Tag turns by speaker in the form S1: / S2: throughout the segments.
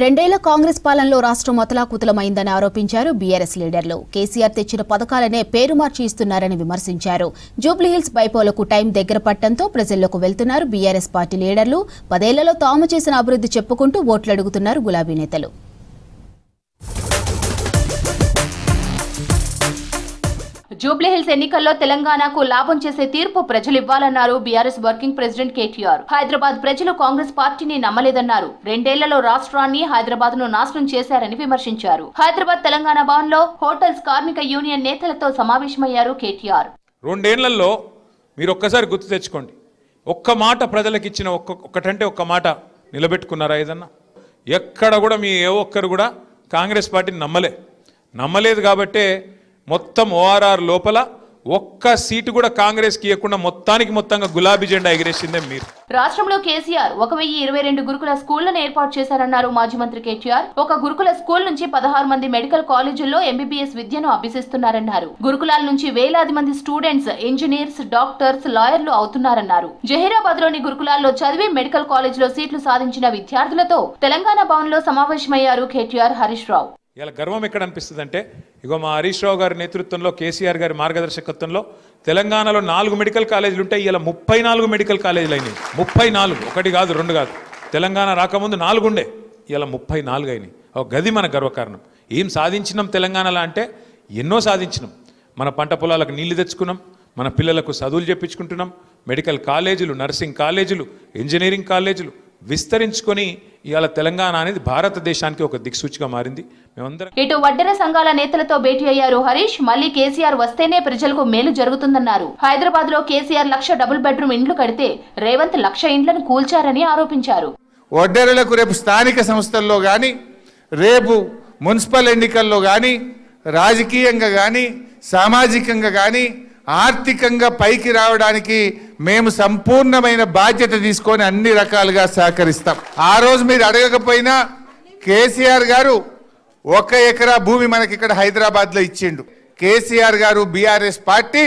S1: రెండేళ్ల కాంగ్రెస్ పాలనలో రాష్ట్రం అతలాకుతలమైందని ఆరోపించారు బీఆర్ఎస్ లీడర్లు. కేసీఆర్ తెచ్చిన పథకాలనే పేరు మార్చి ఇస్తున్నారని విమర్శించారు. జూబ్లీహిల్స్ బైపోలకు టైం దగ్గర పట్టడంతో ప్రజల్లోకి వెళ్తున్నారు బీఆర్ఎస్ పార్టీ లీడర్లు. 10 ఏళ్లలో తాము చేసిన అభివృద్ధి చెప్పుకుంటూ ఓట్లు అడుగుతున్నారు గులాబీ నేతలు. జూబ్లీహిల్స్ ఎన్నికల్లో తెలంగాణకు లాభం చేసే తీర్పు ప్రజలు ఇవ్వాలన్నారు BRS working president KTR. Hyderabad ప్రజలు కాంగ్రెస్ పార్టీని నమ్మలేదన్నారు. 2 ఏళ్లలో రాష్ట్రాన్ని హైదరాబాద్ ను నాశనం చేశారని విమర్శించారు. హైదరాబాద్ తెలంగాణ భవన్లో హోటల్స్ కార్మిక యూనియన్ నేతలతో సమావేశమయ్యారు కేటీఆర్.
S2: 2 ఏళ్లలో మీరు ఒక్కసారి గుర్తు తెచ్చుకోండి. ఒక్క మాట ప్రజలకు ఇచ్చిన ఒక్కటంటే ఒక్క మాట నిలబెట్టుకున్నారా? ఏదన్నా ఎక్కడ కూడా మీ ఏ ఒక్కరు కూడా కాంగ్రెస్ పార్టీని నమ్మలేదు కాబట్టే మొత్తం ఓఆర్ఆర్ లోపల ఒక్క సీటు కూడా కాంగ్రెస్ కి ఇవ్వకుండా మొత్తంగా గులాబీ జెండా ఎగిరేసిందే మీరు.
S1: రాష్ట్రంలో కేసీఆర్ 1022 గురుకుల స్కూళ్లను ఏర్పాటు చేశారన్నారు మాజీ మంత్రి కేటీఆర్. ఒక గురుకుల స్కూల్ నుంచి 16 మంది మెడికల్ కాలేజీల్లో ఎంబీబీఎస్ విద్యను అభ్యసిస్తున్నారన్నారు. గురుకులాల నుంచి వేలాది మంది స్టూడెంట్స్ ఇంజనీర్స్, డాక్టర్స్, లాయర్లు అవుతున్నారన్నారు. జహీరాబాద్ లోని గురుకులాల్లో చదివి మెడికల్ కాలేజీలో సీట్లు సాధించిన విద్యార్థులతో తెలంగాణ భవన్ లో సమావేశమయ్యారు కేటీఆర్, హరీష్ రావు.
S2: ఇలా గర్వం ఎక్కడ అనిపిస్తుంది అంటే, ఇగో మా హరీష్ రావు గారి నేతృత్వంలో, కేసీఆర్ గారి మార్గదర్శకత్వంలో తెలంగాణలో 4 మెడికల్ కాలేజీలు ఉంటాయి. ఇలా 34 మెడికల్ కాలేజీలు అయినాయి. 34, 1 కాదు 2 కాదు. తెలంగాణ రాకముందు 4 ఉండే, ఇలా 34 అయినాయి. ఒక గది మన గర్వకారణం. ఏం సాధించినాం తెలంగాణలో అంటే ఎన్నో సాధించినాం. మన పంట పొలాలకు నీళ్లు తెచ్చుకున్నాం, మన పిల్లలకు చదువులు చెప్పించుకుంటున్నాం. మెడికల్ కాలేజీలు, నర్సింగ్ కాలేజీలు, ఇంజనీరింగ్ కాలేజీలు విస్తరించుకొని ఇవాళ తెలంగాణ అనేది భారతదేశానికి ఒక దిక్సూచిగా మారింది. మేమందరం
S1: ఇటు వడ్డెర సంఘాల నేతలతో భేటీ అయ్యారు హరీష్. మళ్లీ కేసీఆర్ వస్తేనే ప్రజలకు మేలు జరుగుతుందన్నారు. హైదరాబాద్ లో కేసీఆర్ 1,00,000 డబుల్ బెడ్రూమ్ ఇండ్లు కడితే రేవంత్ 1,00,000 ఇండ్లను కూల్చారని ఆరోపించారు.
S3: వడ్డెరలకు రేపు స్థానిక సంస్థల్లో గాని, రేపు మున్సిపల్ ఎన్నికల్లో గాని, రాజకీయంగా గాని, సామాజికంగా గాని, ఆర్థికంగా పైకి రావడానికి మేము సంపూర్ణమైన బాధ్యత తీసుకొని అన్ని రకాలుగా సహకరిస్తాం. ఆ రోజు మీరు అడగకపోయినా కేసీఆర్ గారు 1 ఎకరా భూమి మనకి ఇక్కడ హైదరాబాద్లో ఇచ్చిండు. కేసీఆర్ గారు, బీఆర్ఎస్ పార్టీ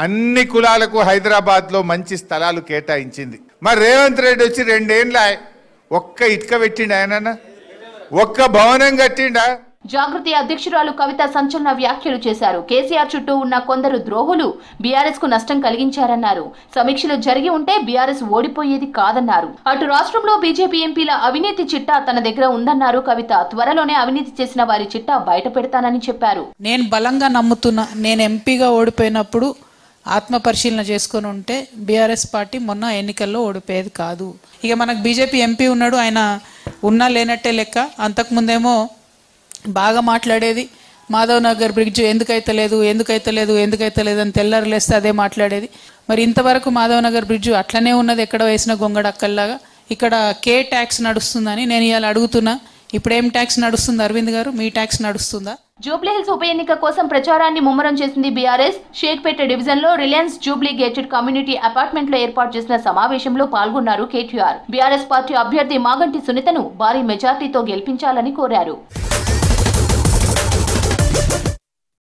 S3: అన్ని కులాలకు హైదరాబాద్లో మంచి స్థలాలు కేటాయించింది. మరి రేవంత్ రెడ్డి వచ్చి 2 ఏళ్ళ ఒక్క ఇటుక పెట్టిండు? ఆయన ఒక్క భవనం కట్టిండా?
S1: జాగృతి అధ్యక్షురాలు కవిత సంచలన వ్యాఖ్యలు చేశారు. కేసీఆర్ చుట్టూ ఉన్న కొందరు ద్రోహులు బీఆర్ఎస్ కు నష్టం కలిగించారన్నారు. సమీక్షలు జరిగి ఉంటే బీఆర్ఎస్ ఓడిపోయేది కాదన్నారు. అటు రాష్ట్రంలో బీజేపీ ఎంపీల అవినీతి చిట్టా తన దగ్గర ఉందన్నారు కవిత. త్వరలోనే అవినీతి చేసిన వారి చిట్టా బయట పెడతానని చెప్పారు.
S4: నేను బలంగా నమ్ముతున్నా, నేను ఎంపీగా ఓడిపోయినప్పుడు ఆత్మ పరిశీలన చేసుకొని ఉంటే బీఆర్ఎస్ పార్టీ మొన్న ఎన్నికల్లో ఓడిపోయేది కాదు. ఇక మనకు బీజేపీ ఎంపీ ఉన్నాడు, ఆయన ఉన్నా లేనట్టే లెక్క. అంతకుముందేమో బాగా మాట్లాడేది, మాధవ్ నగర్ బ్రిడ్జ్ ఎందుకైతే లేదు అని తెల్లారులేస్తే అదే మాట్లాడేది. మరి ఇంతవరకు మాధవ్ నగర్ బ్రిడ్జ్ అట్లనే ఉన్నది, ఎక్కడ వేసిన గొంగడక్కల్లాగా. ఇక్కడ కే ట్యాక్స్ నడుస్తుందని నేను ఇవాళ అడుగుతున్నా. ఇప్పుడు ఏం ట్యాక్స్ నడుస్తుంది అరవింద్ గారు? మీ ట్యాక్స్ నడుస్తుందా?
S1: జూబ్లీహిల్స్ ఉప ఎన్నిక కోసం ప్రచారాన్ని ముమ్మరం చేసింది బీఆర్ఎస్. షేక్పేట డివిజన్ లో Reliance Jubilee gated community apartment లో ఏర్పాటు చేసిన సమావేశంలో పాల్గొన్నారు కేటీఆర్. బీఆర్ఎస్ పార్టీ అభ్యర్థి మాగంటి సునీతను భారీ మెజార్టీతో గెలిపించాలని కోరారు.